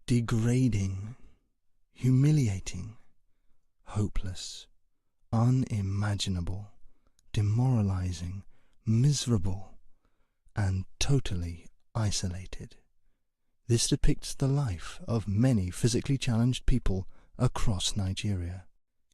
degrading, humiliating, hopeless, unimaginable, demoralizing, miserable, and totally isolated. This depicts the life of many physically challenged people across Nigeria.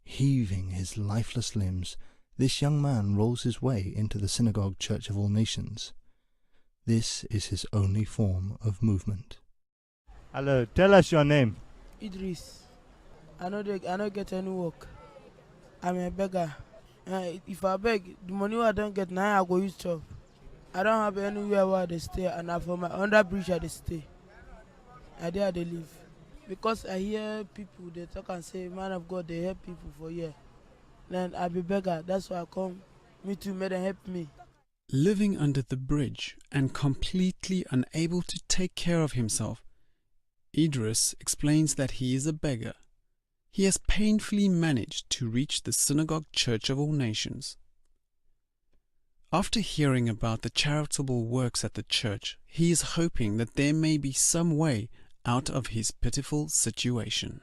Heaving his lifeless limbs, this young man rolls his way into the Synagogue Church of All Nations. This is his only form of movement. Hello, tell us your name. Idris. I no get any work. I'm a beggar. If I beg, the money I don't get now I go use chop. I don't have anywhere where they stay, and I for my under bridge I they stay. I there they live. Because I hear people they talk and say, man of God, they help people for here. Then I be beggar. That's why I come. Me too, may they help me. Living under the bridge and completely unable to take care of himself, Idris explains that he is a beggar. He has painfully managed to reach the Synagogue Church of All Nations. After hearing about the charitable works at the church, he is hoping that there may be some way out of his pitiful situation.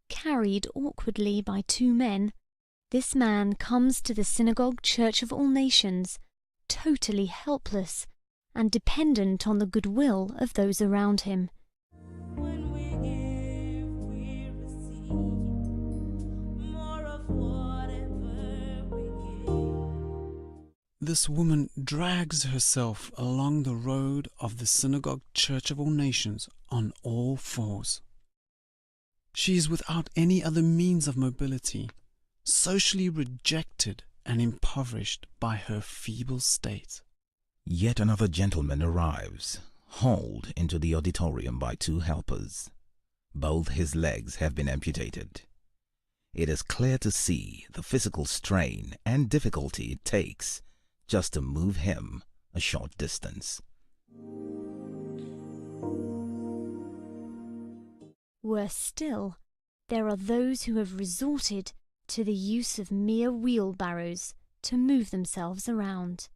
Carried awkwardly by two men, this man comes to the Synagogue Church of All Nations, totally helpless and dependent on the goodwill of those around him. This woman drags herself along the road of the Synagogue Church of All Nations on all fours. She is without any other means of mobility, socially rejected and impoverished by her feeble state. Yet another gentleman arrives, hauled into the auditorium by two helpers. Both his legs have been amputated. It is clear to see the physical strain and difficulty it takes just to move him a short distance. Worse still, there are those who have resorted to the use of mere wheelbarrows to move themselves around.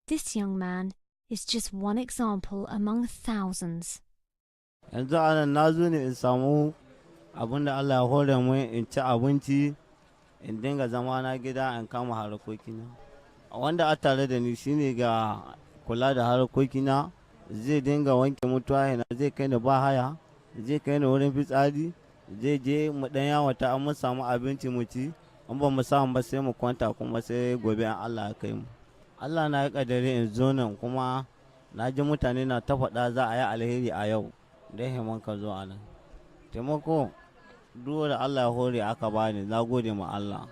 This young man is just one example among thousands. Yanzu ana na zo ne in samu abin da Allah ya hore mu in ci abinci in dinga zama na gida in kama harkokina. Wanda a tare da ni shine ga kula da harkokina, zai dinga wanke mutuwa yana, zai kai ni ba haya, zai kai ni wurin fitsari, zai je mu dan yawata an mu samu abinci mu ci, an ba mu samu ba sai mu kwanta kuma sai gobe an Allah ya kai mu. Allah na ya kaddare in zo nan kuma na ji mutane na ta faɗa za a yi alheri a yau, dai himan ka zo a nan. Taimako duk da Allah ya hore aka bani, na gode ma Allah.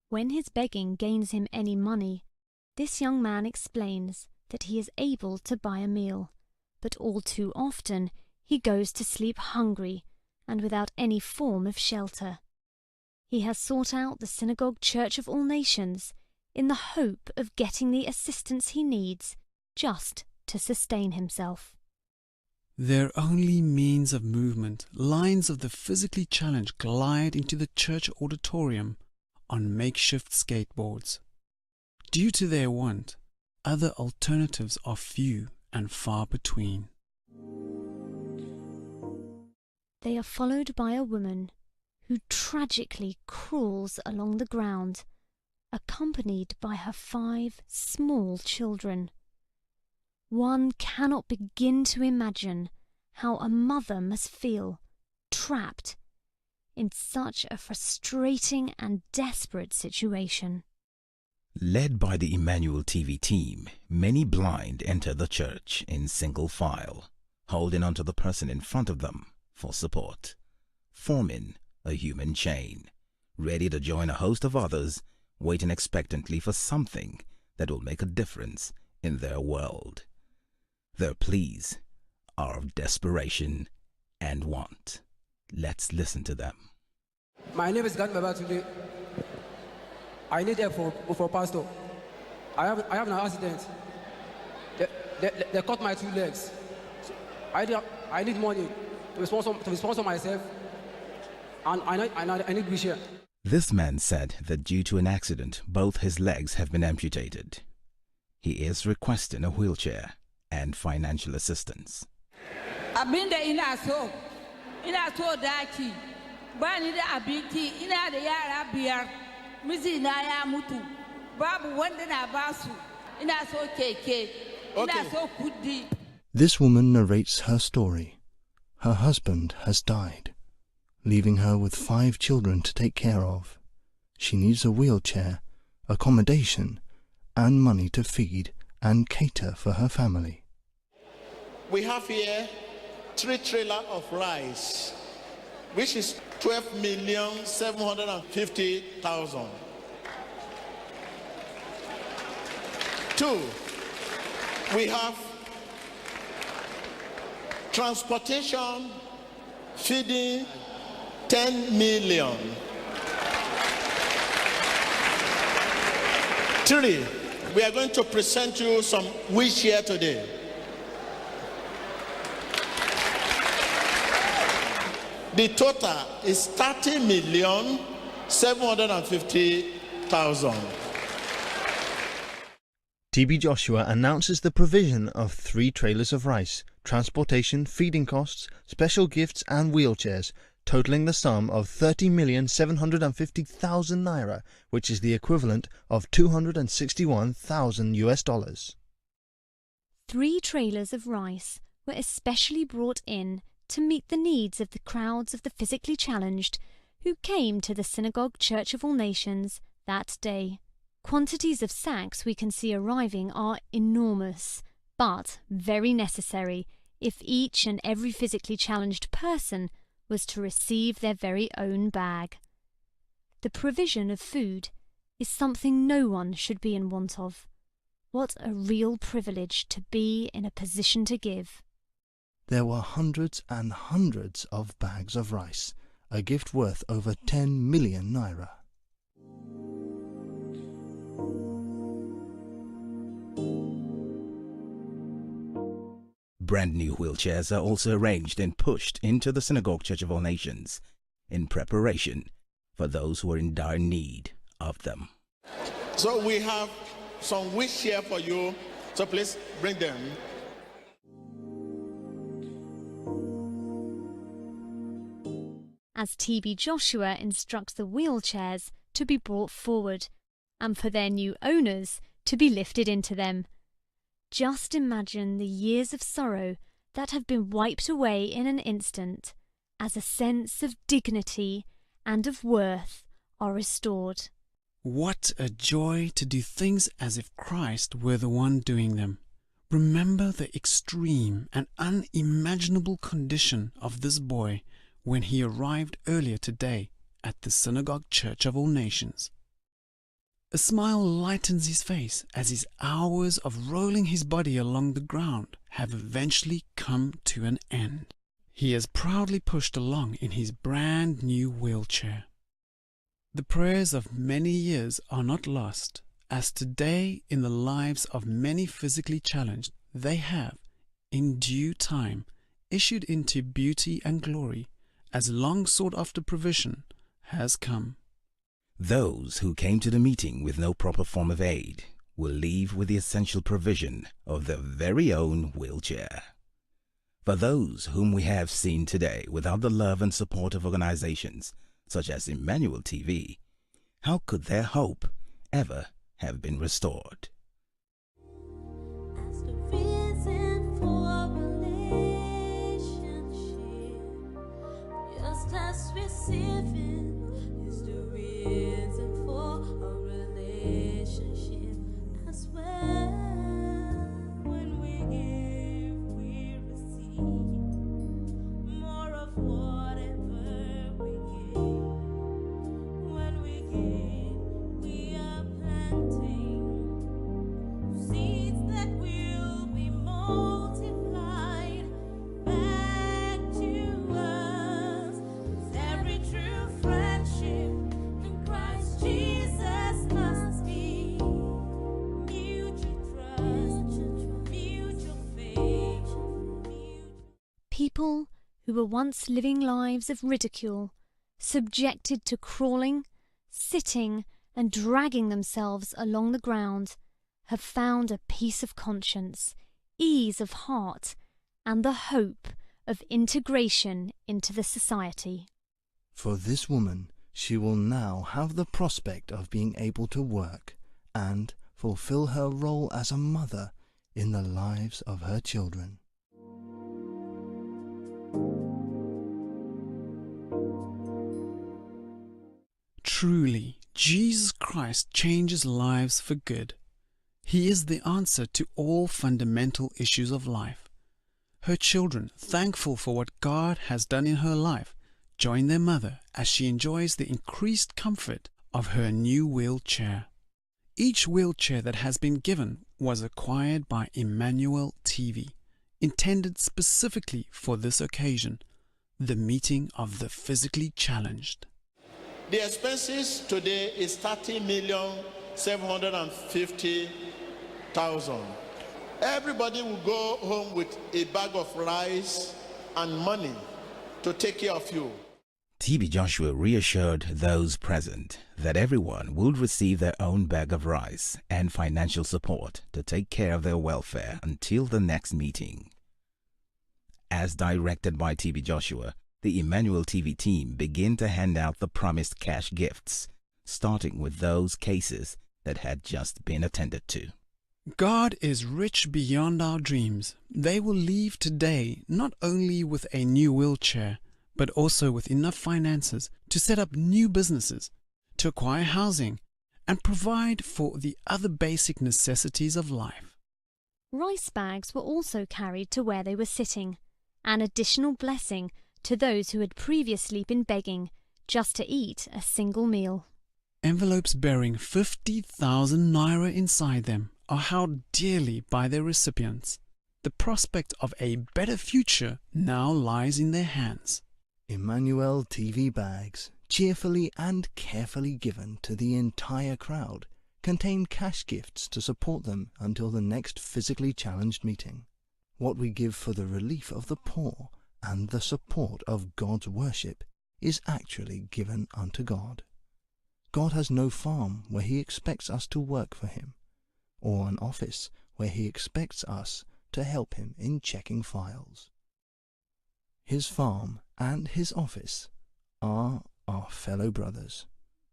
When his begging gains him any money, this young man explains that he is able to buy a meal, but all too often he goes to sleep hungry and without any form of shelter. He has sought out the Synagogue Church of All Nations in the hope of getting the assistance he needs just to sustain himself. Their only means of movement, lines of the physically challenged glide into the church auditorium on makeshift skateboards. Due to their want, other alternatives are few and far between. They are followed by a woman who tragically crawls along the ground, accompanied by her 5 small children. One cannot begin to imagine how a mother must feel, trapped in such a frustrating and desperate situation. Led by the Emmanuel TV team, many blind enter the church in single file, holding onto the person in front of them for support, forming a human chain, ready to join a host of others, waiting expectantly for something that will make a difference in their world. Their pleas are of desperation and want. Let's listen to them. My name is Gad Babatunde. I need help for pastor. I have an accident. they cut my 2 legs. So I need money to sponsor myself, and I need wheelchair. This man said that due to an accident, both his legs have been amputated. He is requesting a wheelchair and financial assistance. Abinda ina so daki ba ni da abinci, ina da yara 5, miji na ya mutu, babu wanda na basu, ina so keke, ina so kudi. This woman narrates her story. Her husband has died, leaving her with 5 children to take care of. She needs a wheelchair, accommodation, and money to feed and cater for her family. We have here 3 trailers of rice, which is 12,750,000. 2, we have transportation, feeding, 10 million. 3, we are going to present you some wheelchair today. The total is 30,750,000. TB Joshua announces the provision of 3 trailers of rice, transportation, feeding costs, special gifts and wheelchairs, totaling the sum of 30,750,000 naira, which is the equivalent of $261,000. 3 trailers of rice were especially brought in to meet the needs of the crowds of the physically challenged who came to the Synagogue Church of All Nations that day. Quantities of sacks we can see arriving are enormous, but very necessary if each and every physically challenged person was to receive their very own bag. The provision of food is something no one should be in want of. What a real privilege to be in a position to give. There were hundreds and hundreds of bags of rice, a gift worth over 10 million naira. Brand new wheelchairs are also arranged and pushed into the Synagogue Church of All Nations in preparation for those who are in dire need of them. So we have some wheelchair for you, so please bring them. As TB Joshua instructs the wheelchairs to be brought forward and for their new owners to be lifted into them. Just imagine the years of sorrow that have been wiped away in an instant as a sense of dignity and of worth are restored. What a joy to do things as if Christ were the one doing them. Remember the extreme and unimaginable condition of this boy when he arrived earlier today at the Synagogue Church of All Nations. A smile lightens his face as his hours of rolling his body along the ground have eventually come to an end. He is proudly pushed along in his brand new wheelchair. The prayers of many years are not lost, as today in the lives of many physically challenged, they have, in due time, issued into beauty and glory, as long sought after provision has come. Those who came to the meeting with no proper form of aid will leave with the essential provision of their very own wheelchair. For those whom we have seen today without the love and support of organizations such as Emmanuel TV, how could their hope ever have been restored? As the reason for relationship, just as receiving is the reason for a relationship as well. When we give, we receive more of whatever we give. When we give, we are planting seeds that will be multiplied back to us. 'Cause every true friend people who were once living lives of ridicule, subjected to crawling, sitting, and dragging themselves along the ground, have found a peace of conscience, ease of heart, and the hope of integration into the society. For this woman, she will now have the prospect of being able to work and fulfill her role as a mother in the lives of her children. Truly, Jesus Christ changes lives for good. He is the answer to all fundamental issues of life. Her children, thankful for what God has done in her life, join their mother as she enjoys the increased comfort of her new wheelchair. Each wheelchair that has been given was acquired by Emmanuel TV, intended specifically for this occasion, the meeting of the physically challenged. The expenses today is 30,750,000. Everybody will go home with a bag of rice and money to take care of you. TB Joshua reassured those present that everyone would receive their own bag of rice and financial support to take care of their welfare until the next meeting. As directed by TB Joshua, the Emmanuel TV team began to hand out the promised cash gifts, starting with those cases that had just been attended to. God is rich beyond our dreams. They will leave today not only with a new wheelchair, but also with enough finances to set up new businesses, to acquire housing, and provide for the other basic necessities of life. Rice bags were also carried to where they were sitting, an additional blessing to those who had previously been begging just to eat a single meal. Envelopes bearing 50,000 naira inside them are held dearly by their recipients. The prospect of a better future now lies in their hands. Emmanuel TV bags, cheerfully and carefully given to the entire crowd, contain cash gifts to support them until the next physically challenged meeting. What we give for the relief of the poor and the support of God's worship is actually given unto God. God has no farm where he expects us to work for him, or an office where he expects us to help him in checking files. His farm and his office are our fellow brothers.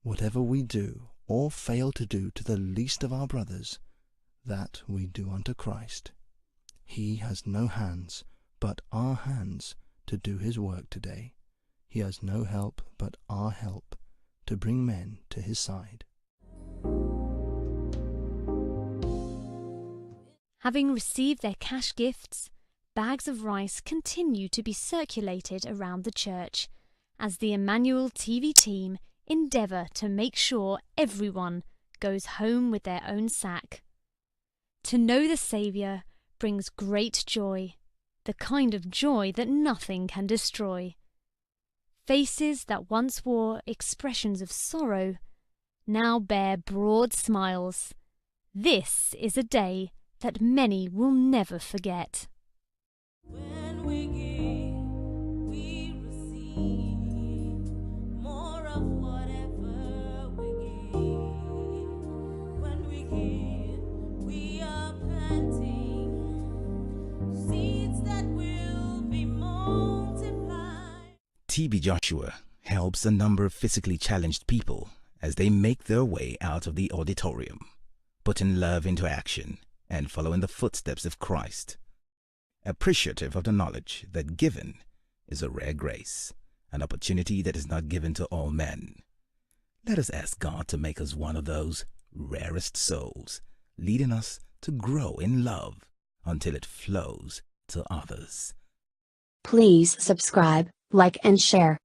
Whatever we do or fail to do to the least of our brothers, that we do unto Christ. He has no hands but our hands to do his work today. He has no help but our help to bring men to his side. Having received their cash gifts, bags of rice continue to be circulated around the church as the Emmanuel TV team endeavour to make sure everyone goes home with their own sack. To know the Saviour brings great joy, the kind of joy that nothing can destroy. Faces that once wore expressions of sorrow now bear broad smiles. This is a day that many will never forget. When we give, we receive more of whatever we give. When we give, we are planting seeds that will be multiplied. TB Joshua helps a number of physically challenged people as they make their way out of the auditorium, putting love into action and following the footsteps of Christ. Appreciative of the knowledge that given is a rare grace, an opportunity that is not given to all men. Let us ask God to make us one of those rarest souls, leading us to grow in love until it flows to others. Please subscribe, like and share.